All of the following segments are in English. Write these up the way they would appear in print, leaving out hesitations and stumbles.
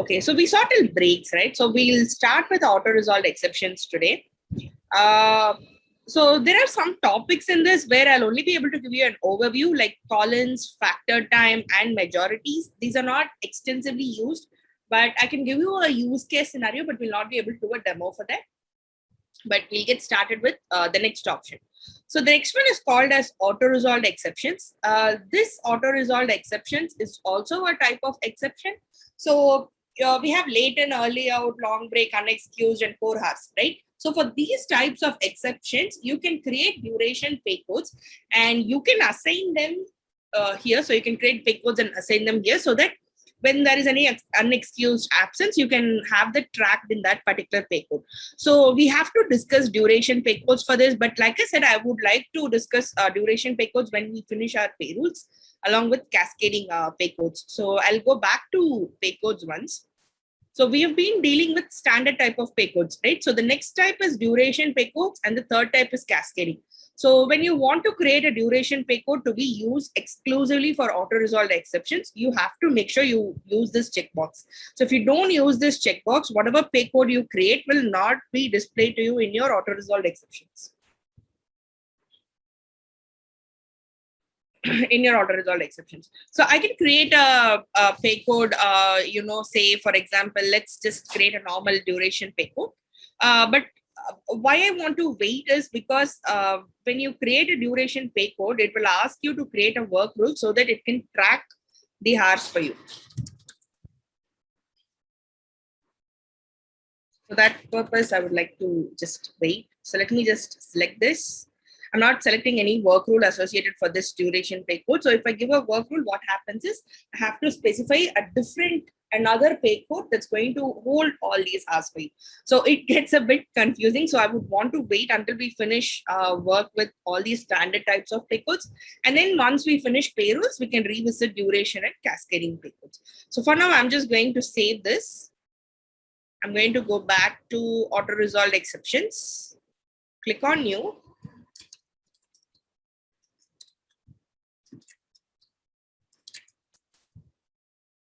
Okay, so we saw till breaks, right? So we'll start with auto-resolved exceptions today. So there are some topics in this where I'll only be able to give you an overview, like Collins, factor time, and majorities. These are not extensively used, but I can give you a use case scenario, but we'll not be able to do a demo for that. But we'll get started with the next option. So the next one is called as auto-resolved exceptions. This auto-resolved exceptions is also a type of exception. So we have late and early out, long break, unexcused, and 4 hours, right? So for these types of exceptions, you can create duration pay codes and you can assign them here. So you can create pay codes and assign them here so that when there is any unexcused absence, you can have that tracked in that particular pay code. So we have to discuss duration pay codes for this. But like I said, I would like to discuss duration pay codes when we finish our pay rules along with cascading pay codes. So I'll go back to pay codes once. So we have been dealing with standard type of pay codes, right? So the next type is duration pay codes and the third type is cascading. So when you want to create a duration pay code to be used exclusively for auto-resolved exceptions, you have to make sure you use this checkbox. So if you don't use this checkbox, whatever pay code you create will not be displayed to you in your auto-resolved exceptions. In your auto-resolved exceptions. So I can create a pay code, say, for example, let's just create a normal duration pay code. But why I want to wait is because when you create a duration pay code, it will ask you to create a work rule so that it can track the hours for you. For that purpose, I would like to just wait. So let me just select this. I'm not selecting any work rule associated for this duration pay code. So if I give a work rule, what happens is I have to specify another pay code that's going to hold all these hours for you. So it gets a bit confusing. So I would want to wait until we finish work with all these standard types of pay codes. And then once we finish pay rules, we can revisit duration and cascading pay codes. So for now, I'm just going to save this. I'm going to go back to auto-resolved exceptions. Click on new.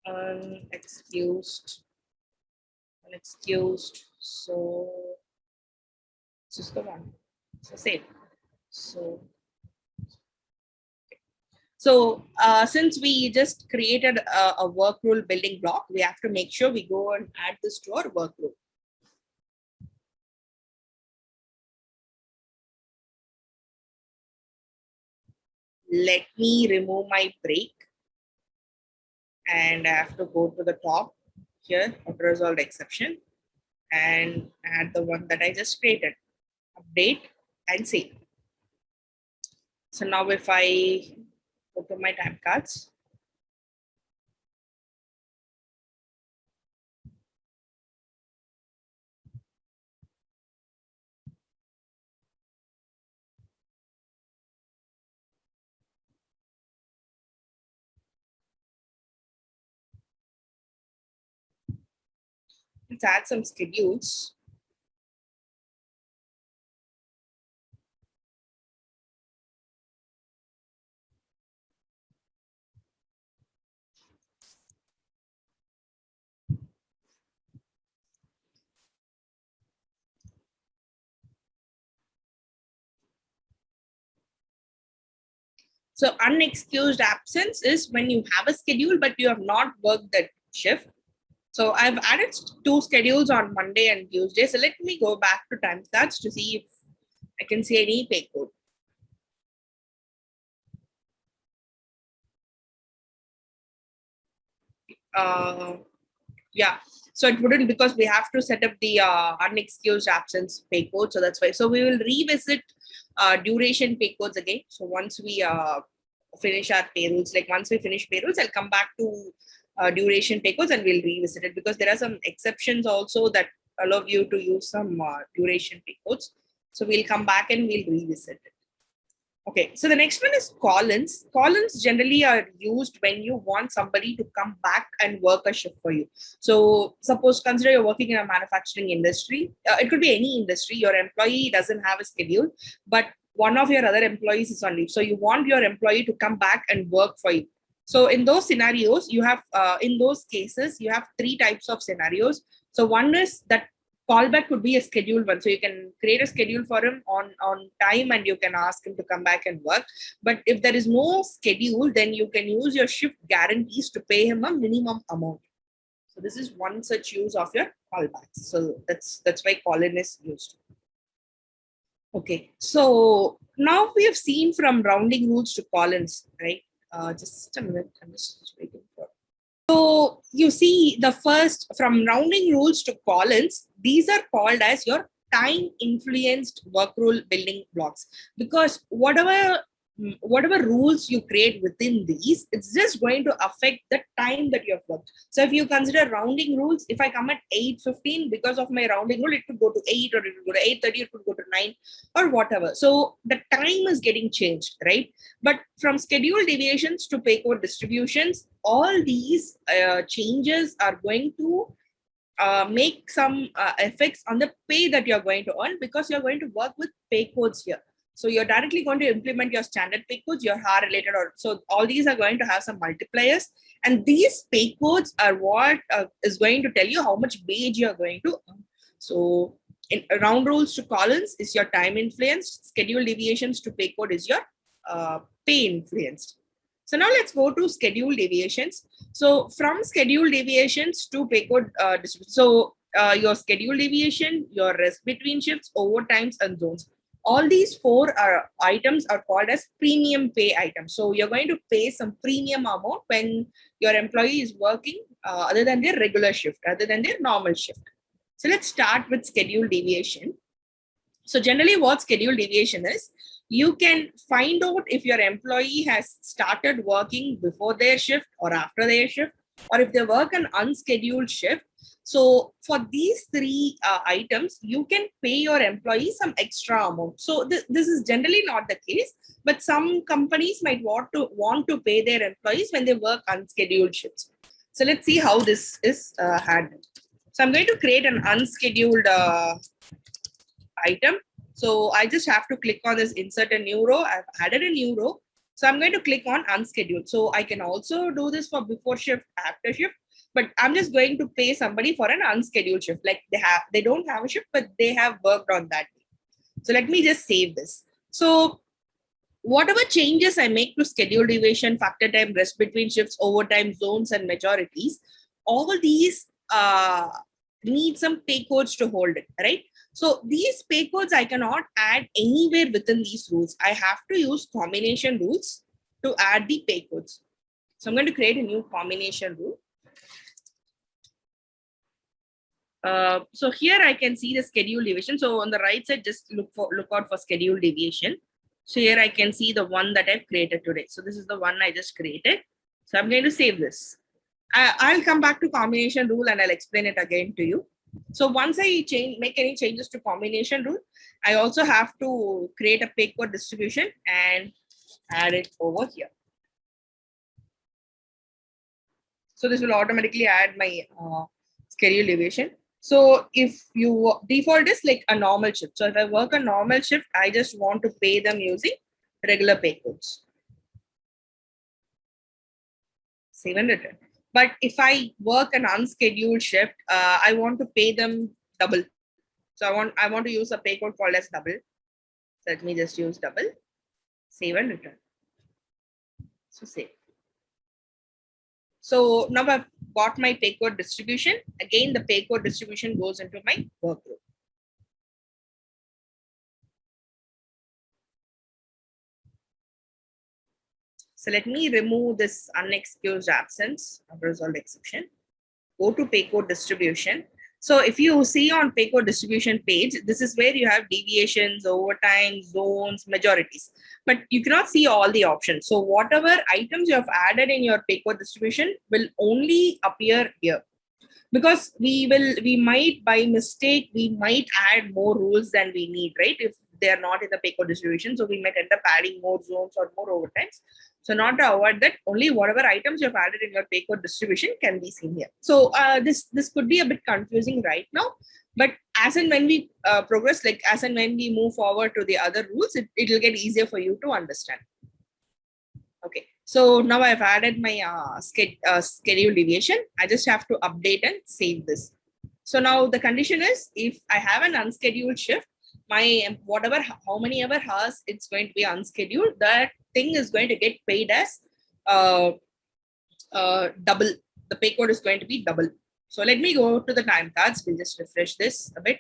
Unexcused. So this is the one. So save. So since we just created a work rule building block, we have to make sure we go and add this to our work rule. Let me remove my break. And I have to go to the top here, auto-resolved exception, and add the one that I just created. Update and save. So now if I go to my time cards, let's add some schedules. So unexcused absence is when you have a schedule, but you have not worked that shift. So I've added 2 schedules on Monday and Tuesday. So let me go back to time cards to see if I can see any pay code. Yeah, so it wouldn't, because we have to set up the unexcused absence pay code. So that's why. So we will revisit duration pay codes again. So once we finish our payrolls, like once we finish payrolls, I'll come back to duration pay codes and we'll revisit it, because there are some exceptions also that allow you to use some duration pay codes. So we'll come back and we'll revisit it. Okay, so the next one is Collins. Collins generally are used when you want somebody to come back and work a shift for you. So suppose, consider you're working in a manufacturing industry. It could be any industry. Your employee doesn't have a schedule, but one of your other employees is on leave. So you want your employee to come back and work for you. So in those scenarios, you have, in those cases, you have three types of scenarios. So one is that callback could be a scheduled one. So you can create a schedule for him on time and you can ask him to come back and work. But if there is no schedule, then you can use your shift guarantees to pay him a minimum amount. So this is one such use of your callbacks. So that's why Collin is used. Okay, so now we have seen from rounding rules to Collins, right? Just a minute, I'm just waiting for. So you see the first, from rounding rules to Collins, these are called as your time influenced work rule building blocks, because whatever rules you create within these, it's just going to affect the time that you have worked. So if you consider rounding rules, if I come at 8:15, because of my rounding rule, it could go to 8, or it could go to 8:30, it could go to 9, or whatever. So the time is getting changed, right? But from schedule deviations to pay code distributions, all these changes are going to make some effects on the pay that you're going to earn, because you're going to work with pay codes here. So you're directly going to implement your standard pay codes, your HAR related, or so all these are going to have some multipliers. And these pay codes are what is going to tell you how much wage you're going to earn. So in round rules to Collins is your time influenced, schedule deviations to pay code is your pay influenced. So now let's go to schedule deviations. So from schedule deviations to pay code distribution. So your schedule deviation, your rest between shifts, overtimes, and zones. All these four items are called as premium pay items. So you're going to pay some premium amount when your employee is working other than their regular shift, other than their normal shift. So let's start with schedule deviation. So generally what schedule deviation is, you can find out if your employee has started working before their shift or after their shift, or if they work an unscheduled shift. So for these three items, you can pay your employee some extra amount. So this is generally not the case, but some companies might want to pay their employees when they work unscheduled shifts. So let's see how this is handled. So I'm going to create an unscheduled item. So I just have to click on this insert a new row. I've added a new row. So I'm going to click on unscheduled. So I can also do this for before shift, after shift, but I'm just going to pay somebody for an unscheduled shift. Like they don't have a shift, but they have worked on that. So let me just save this. So whatever changes I make to schedule deviation, factor time, rest between shifts, overtime, zones, and majorities, all these need some pay codes to hold it, right? So these pay codes I cannot add anywhere within these rules. I have to use combination rules to add the pay codes. So I'm going to create a new combination rule. So here I can see the schedule deviation. So on the right side, just look out for schedule deviation. So here I can see the one that I've created today. So this is the one I just created. So I'm going to save this. I'll come back to combination rule and I'll explain it again to you. So once I make any changes to combination rule, I also have to create a pay code distribution and add it over here. So this will automatically add my schedule deviation. So if you default is like a normal shift. So if I work a normal shift, I just want to pay them using regular pay codes. Save and return. But if I work an unscheduled shift, I want to pay them double. So I want to use a pay code called as double. Let me just use double. Save and return. So save. So now I've got my pay code distribution. Again, the pay code distribution goes into my work group. So let me remove this unexcused absence of resolved exception. Go to pay code distribution. So if you see on pay code distribution page, this is where you have deviations, overtime, zones, majorities, but you cannot see all the options. So whatever items you have added in your pay code distribution will only appear here, because we might by mistake, we might add more rules than we need, right? If they are not in the pay code distribution, so we might end up adding more zones or more overtimes. So not to avoid that, only whatever items you have added in your pay code distribution can be seen here. So this could be a bit confusing right now, but as and when we progress, like as and when we move forward to the other rules, it will get easier for you to understand. Okay, So now I've added my schedule deviation. I just have to update and save this. So now the condition is if I have an unscheduled shift, my whatever, how many ever hours it's going to be unscheduled, that thing is going to get paid as double. The pay code is going to be double. So let me go to the time cards. We'll just refresh this a bit.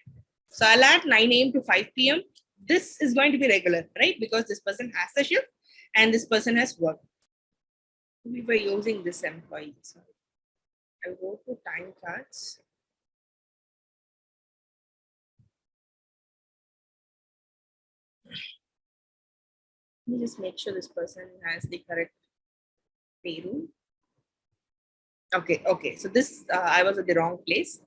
So I'll add 9 a.m. to 5 p.m. This is going to be regular, right? Because this person has the shift and this person has work. We were using this employee. So I'll go to time cards. Let me just make sure this person has the correct payroll. Okay. So this, I was at the wrong place.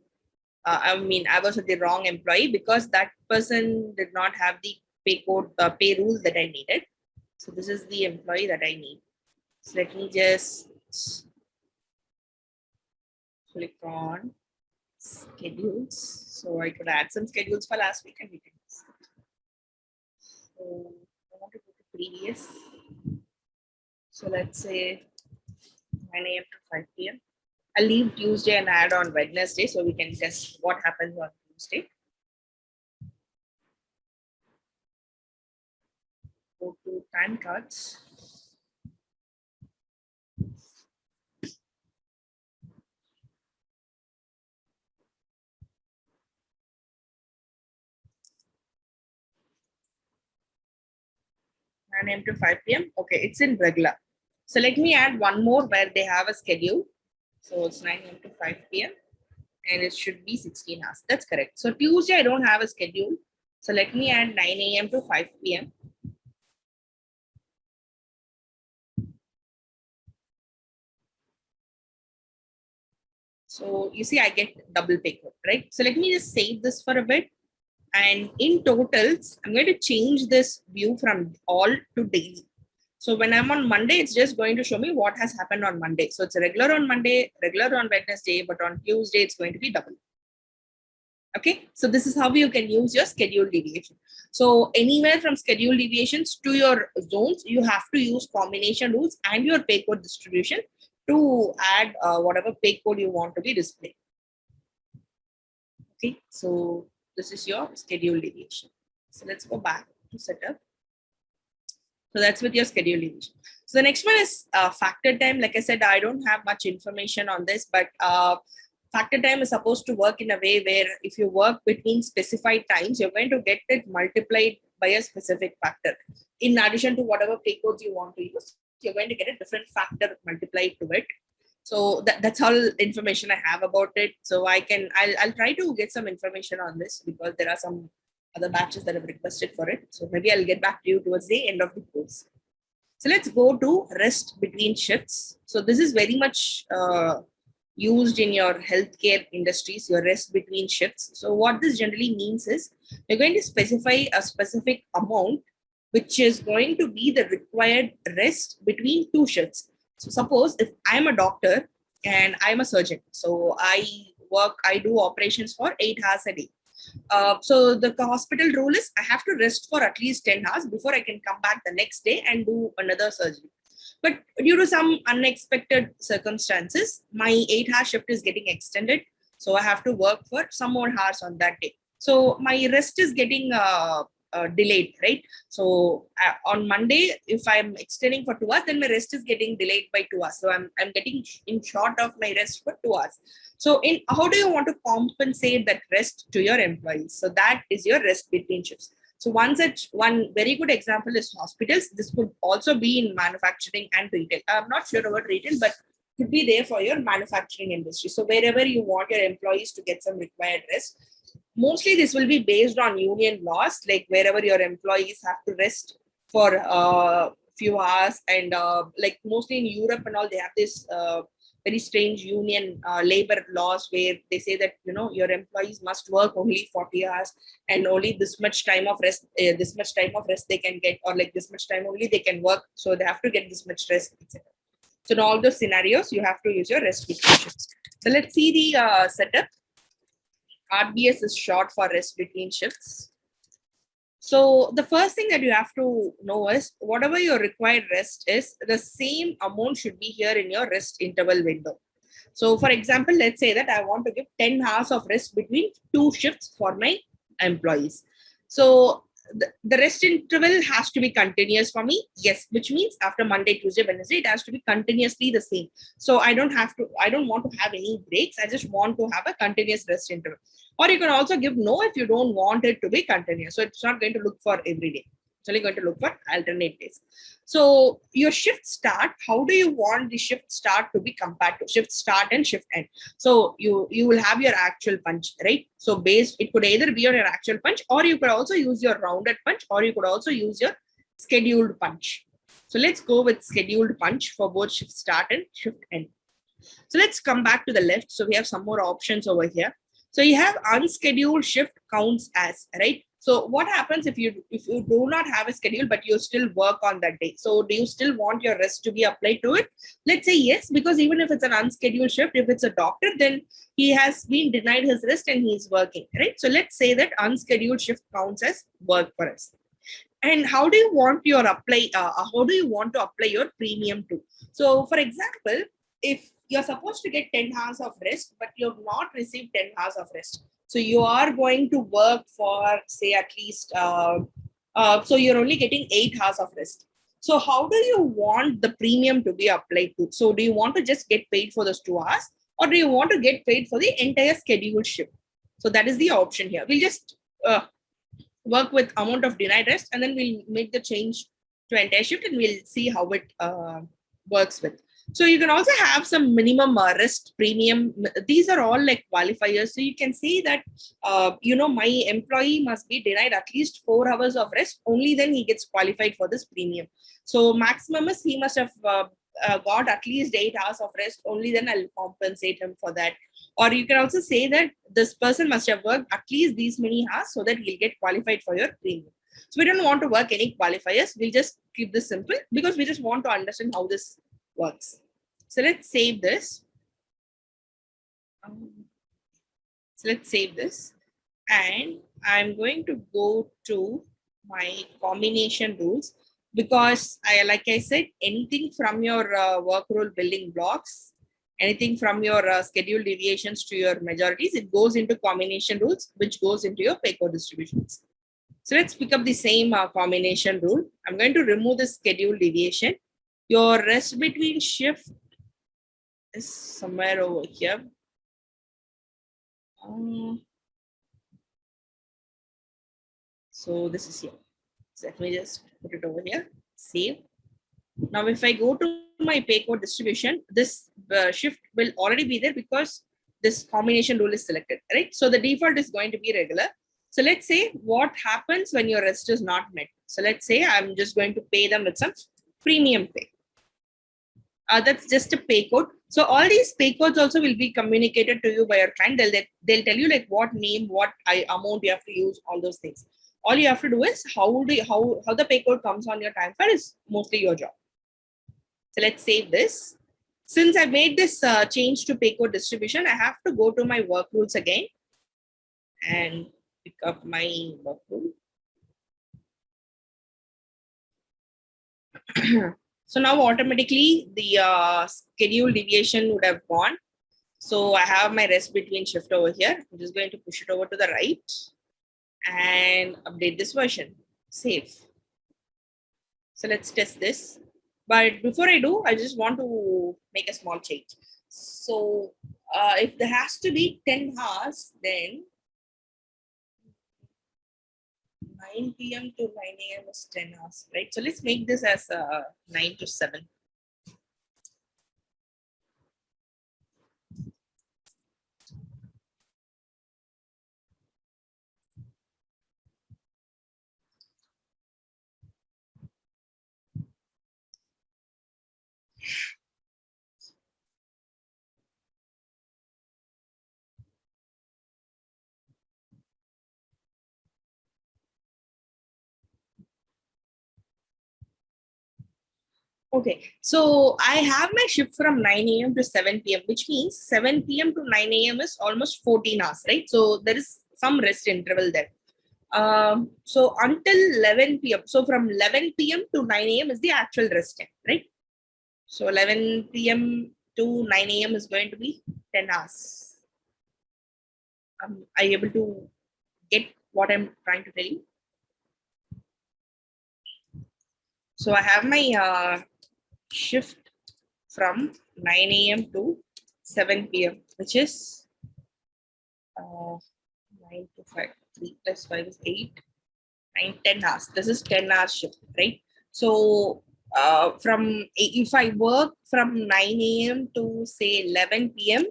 I was at the wrong employee because that person did not have the pay code, pay rules that I needed. So this is the employee that I need. So let me just click on schedules. So I could add some schedules for last week and we can. So I want to go to previous. So let's say 9 a.m. to 5 p.m. I'll leave Tuesday and add on Wednesday so we can test what happens on Tuesday. Go to time cards. A.m. to 5 p.m. Okay, it's in regular. So let me add one more where they have a schedule. So it's 9 a.m. to 5 p.m. and it should be 16 hours. That's correct. So Tuesday, I don't have a schedule. So let me add 9 a.m. to 5 p.m. So you see, I get double pay code, right? So let me just save this for a bit. And in totals, I'm going to change this view from all to daily. So when I'm on Monday, it's just going to show me what has happened on Monday. So it's regular on Monday, regular on Wednesday, but on Tuesday, it's going to be double. Okay, so this is how you can use your schedule deviation. So anywhere from schedule deviations to your zones, you have to use combination rules and your pay code distribution to add whatever pay code you want to be displayed. Okay, so this is your schedule deviation. So let's go back to setup. So that's with your schedule deviation. So the next one is factor time. Like I said, I don't have much information on this, but factor time is supposed to work in a way where if you work between specified times, you're going to get it multiplied by a specific factor. In addition to whatever pay codes you want to use, you're going to get a different factor multiplied to it. So that's all information I have about it. So I'll try to get some information on this because there are some other batches that have requested for it. So maybe I'll get back to you towards the end of the course. So let's go to rest between shifts. So this is very much used in your healthcare industries, your rest between shifts. So what this generally means is you're going to specify a specific amount, which is going to be the required rest between two shifts. So suppose if I'm a doctor and I'm a surgeon, so I do operations for 8 hours a day. So the hospital rule is I have to rest for at least 10 hours before I can come back the next day and do another surgery. But due to some unexpected circumstances, my 8-hour shift is getting extended. So I have to work for some more hours on that day. So my rest is getting delayed, right? So on Monday, if I'm extending for 2 hours, then my rest is getting delayed by 2 hours. So I'm getting in short of my rest for 2 hours. So how do you want to compensate that rest to your employees? So that is your rest between shifts. So one very good example is hospitals. This could also be in manufacturing and retail. I'm not sure about retail, but could be there for your manufacturing industry. So wherever you want your employees to get some required rest, mostly this will be based on union laws, like wherever your employees have to rest for a few hours. And like mostly in Europe and all, they have this very strange union labor laws where they say that, your employees must work only 40 hours and only this much time of rest, they can get, or like this much time only they can work. So they have to get this much rest, etc. So in all those scenarios, you have to use your rest between shifts. So let's see the setup. RBS is short for rest between shifts. So the first thing that you have to know is whatever your required rest is, the same amount should be here in your rest interval window. So for example, let's say that I want to give 10 hours of rest between 2 shifts for my employees. So the rest interval has to be continuous for me. Yes, which means after Monday, Tuesday, Wednesday, it has to be continuously the same. So I don't want to have any breaks. I just want to have a continuous rest interval. Or you can also give no if you don't want it to be continuous. So it's not going to look for every day. It's only going to look for alternate days. So your shift start, how do you want the shift start to be compared to shift start and shift end? So you will have your actual punch, right? So it could either be on your actual punch, or you could also use your rounded punch, or you could also use your scheduled punch. So let's go with scheduled punch for both shift start and shift end. So let's come back to the left. So we have some more options over here. So you have unscheduled shift counts as, right? So what happens if you do not have a schedule, but you still work on that day? So do you still want your rest to be applied to it? Let's say yes, because even if it's an unscheduled shift, if it's a doctor, then he has been denied his rest and he's working, right? So let's say that unscheduled shift counts as work for us. And how do you want your how do you want to apply your premium to? So for example, if you're supposed to get 10 hours of rest, but you have not received 10 hours of rest, so you are going to work for, say, at least, so you're only getting 8 hours of rest. So how do you want the premium to be applied to? So do you want to just get paid for those 2 hours, or do you want to get paid for the entire scheduled shift? So that is the option here. We'll just work with amount of denied rest, and then we'll make the change to entire shift, and we'll see how it works with. So you can also have some minimum rest premium. These are all like qualifiers. So you can say that, my employee must be denied at least 4 hours of rest. Only then he gets qualified for this premium. So maximum is he must have got at least 8 hours of rest. Only then I'll compensate him for that. Or you can also say that this person must have worked at least these many hours so that he'll get qualified for your premium. So we don't want to work any qualifiers. We'll just keep this simple because we just want to understand how this works. So let's save this. So let's save this. And I'm going to go to my combination rules because like I said, anything from your work rule building blocks, anything from your schedule deviations to your majorities, it goes into combination rules, which goes into your pay code distributions. So let's pick up the same combination rule. I'm going to remove the schedule deviation. Your rest between shift is somewhere over here. So this is here. So let me just put it over here, save. Now, if I go to my pay code distribution, this shift will already be there because this combination rule is selected, right? So the default is going to be regular. So let's say what happens when your rest is not met. So let's say I'm just going to pay them with some premium pay. That's just a pay code. So all these pay codes also will be communicated to you by your client. They'll tell you like what name, what amount you have to use, all those things. All you have to do is how the pay code comes on your time file is mostly your job. So let's save this. Since I made this change to pay code distribution, I have to go to my work rules again and pick up my work rule. So now automatically the schedule deviation would have gone. So I have my rest between shift over here. I'm just going to push it over to the right and update this version. Save. So let's test this. But before I do, I just want to make a small change. So if there has to be 10 hours, then 9 p.m. to 9 a.m. is 10 hours, right? So let's make this as 9 to 7. Okay, so I have my shift from 9 a.m. to 7 p.m., which means 7 p.m. to 9 a.m. is almost 14 hours, right? So there is some rest interval there. So until 11 p.m. So from 11 p.m. to 9 a.m. is the actual rest time, right? So 11 p.m. to 9 a.m. is going to be 10 hours. Are you able to get what I'm trying to tell you? So I have my shift from 9 a.m. to 7 p.m., which is 9 to 5. 3 plus 5 is 8, 9, 10 hours. This is 10 hours shift, right? So if I work from 9 a.m. to say 11 p.m.,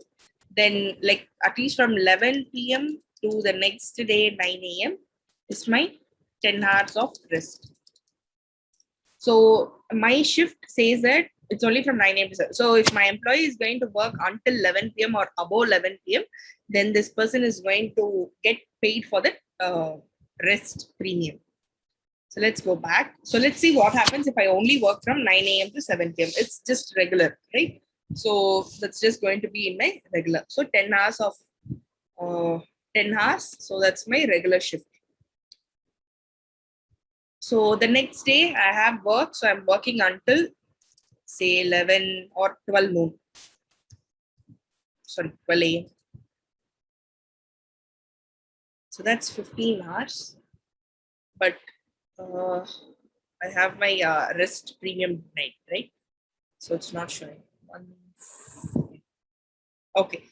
then like at least from 11 p.m. to the next day 9 a.m. is my 10 hours of rest. So my shift says that it's only from 9 a.m. to 7. So if my employee is going to work until 11 p.m. or above 11 p.m., then this person is going to get paid for the rest premium. So let's go back. So let's see what happens if I only work from 9 a.m. to 7 p.m. It's just regular, right? So that's just going to be in my regular. So 10 hours of 10 hours. So that's my regular shift. So the next day I have work. So I'm working until say 11 or 12 noon. Sorry, 12 a.m. So that's 15 hours. But I have my rest premium night, right? So it's not showing. Okay.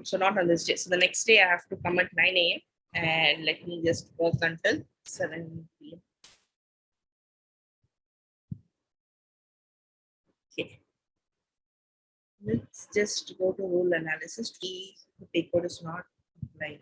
So not on this day. So the next day I have to come at 9 a.m. and let me just work until 7 p.m. Okay. Let's just go to rule analysis. The pay code is not applied.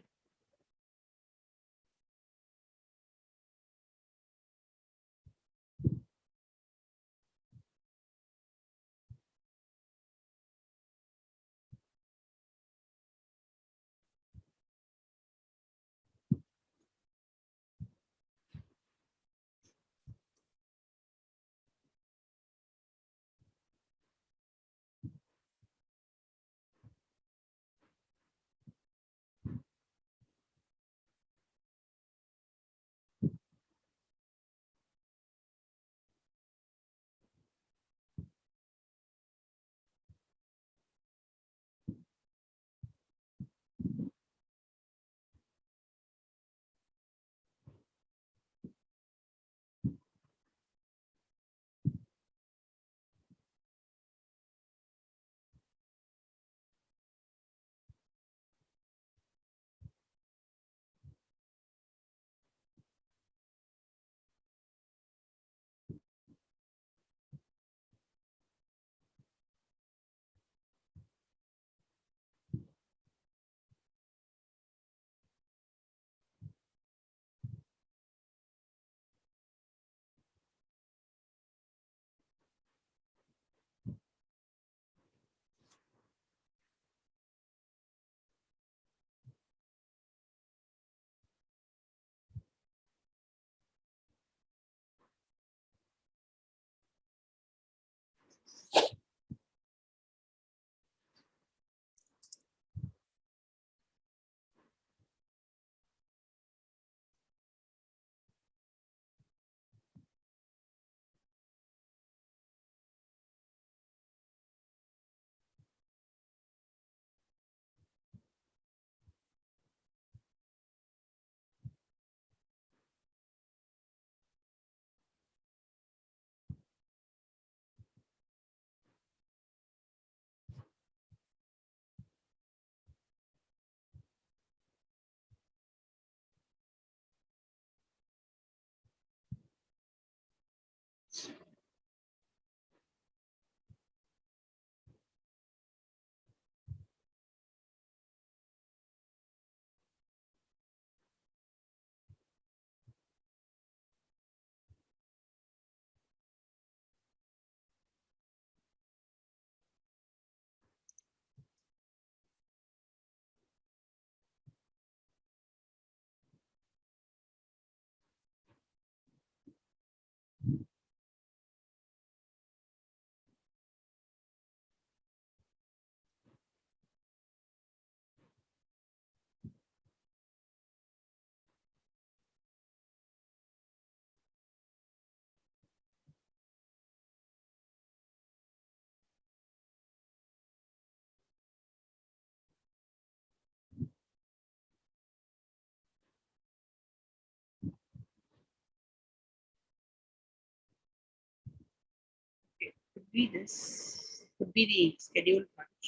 be this. Could be the schedule punch.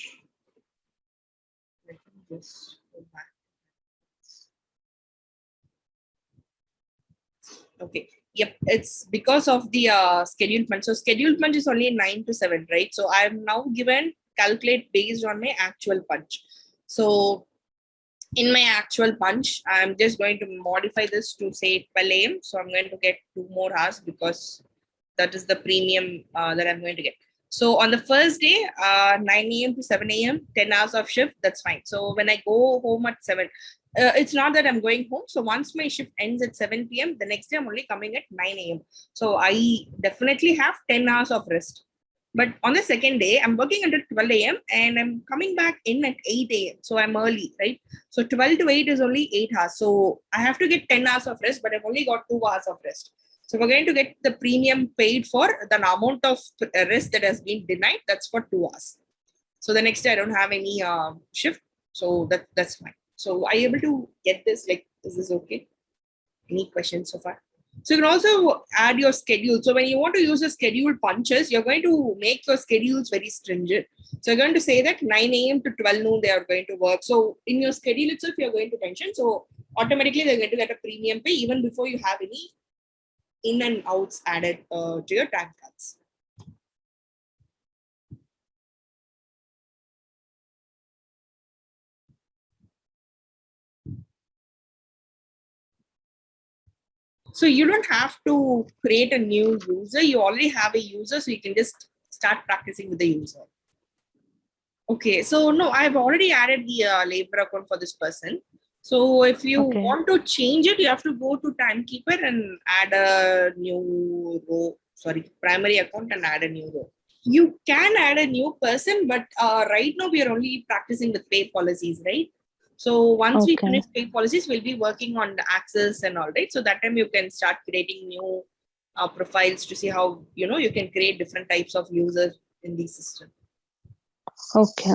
Let me just go back. Okay. Yep, it's because of the scheduled punch. So scheduled punch is only 9 to 7, right? So I'm now given calculate based on my actual punch. So in my actual punch, I'm just going to modify this to say 12 a.m. So I'm going to get 2 more hours because that is the premium that I'm going to get. So on the first day, 9 a.m. to 7 a.m., 10 hours of shift, that's fine. So when I go home at 7, it's not that I'm going home. So once my shift ends at 7 p.m., the next day I'm only coming at 9 a.m. So I definitely have 10 hours of rest. But on the second day, I'm working until 12 a.m. and I'm coming back in at 8 a.m. So I'm early, right? So 12 to 8 is only 8 hours. So I have to get 10 hours of rest, but I've only got 2 hours of rest. So we're going to get the premium paid for the amount of rest that has been denied. That's for 2 hours. So the next day I don't have any shift. So that's fine. So are you able to get this? Like, is this okay? Any questions so far? So you can also add your schedule. So when you want to use the scheduled punches, you're going to make your schedules very stringent. So you're going to say that 9 a.m. to 12 noon, they are going to work. So in your schedule itself, you're going to mention. So automatically they're going to get a premium pay even before you have any in and outs added to your time cards. So you don't have to create a new user. You already have a user, so you can just start practicing with the user. Okay, so no, I've already added the labor account for this person. So if you want to change it, you have to go to timekeeper and add a new row, primary account and add a new row. You can add a new person, but right now we are only practicing with pay policies, right? So once we finish pay policies, we'll be working on the access and all, right? So that time you can start creating new profiles to see how, you can create different types of users in the system. Okay.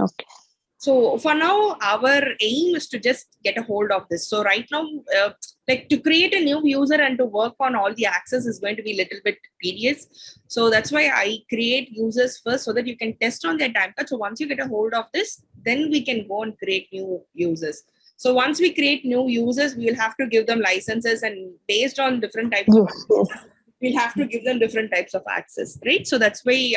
So for now, our aim is to just get a hold of this. So right now, like to create a new user and to work on all the access is going to be a little bit tedious. So that's why I create users first so that you can test on their time card. So once you get a hold of this, then we can go and create new users. So once we create new users, we will have to give them licenses, and based on different types of users, we'll have to give them different types of access, right? So that's why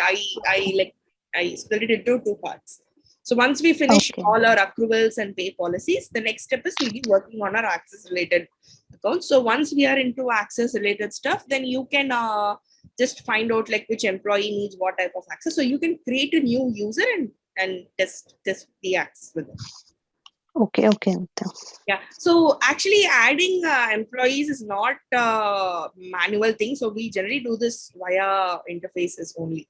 I split it into 2 parts. So once we finish all our accruals and pay policies, the next step is we'll be working on our access related accounts. So once we are into access related stuff, then you can just find out like which employee needs what type of access. So you can create a new user and test the access with them. Okay. Yeah. So actually adding employees is not a manual thing. So we generally do this via interfaces only.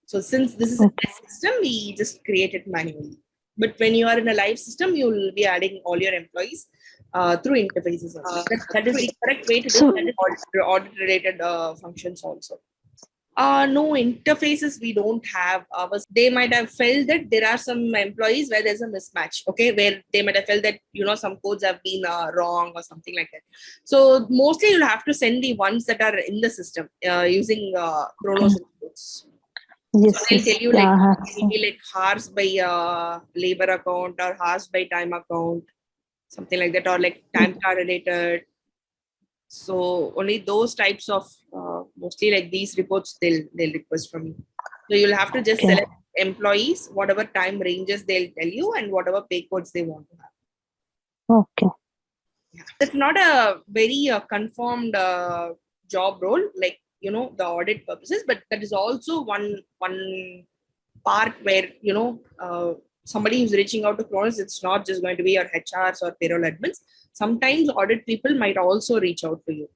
So since this is a test system, we just create it manually. But when you are in a live system, you will be adding all your employees through interfaces. That is the correct way to do audit-related functions also. No interfaces we don't have. They might have felt that there are some employees where there's a mismatch, okay, where they might have felt that, some codes have been wrong or something like that. So mostly you'll have to send the ones that are in the system using Kronos reports. Yes, so they'll tell you like hours by labor account or hours by time account, something like that, or like time card related. So only those types of mostly like these reports they'll request from you. So you'll have to just select employees, whatever time ranges they'll tell you, and whatever pay codes they want to have. Okay. Yeah. It's not a very confirmed job role, like the audit purposes, but that is also one part where somebody who's reaching out to Kronos, it's not just going to be your HRs or payroll admins. Sometimes audit people might also reach out to you.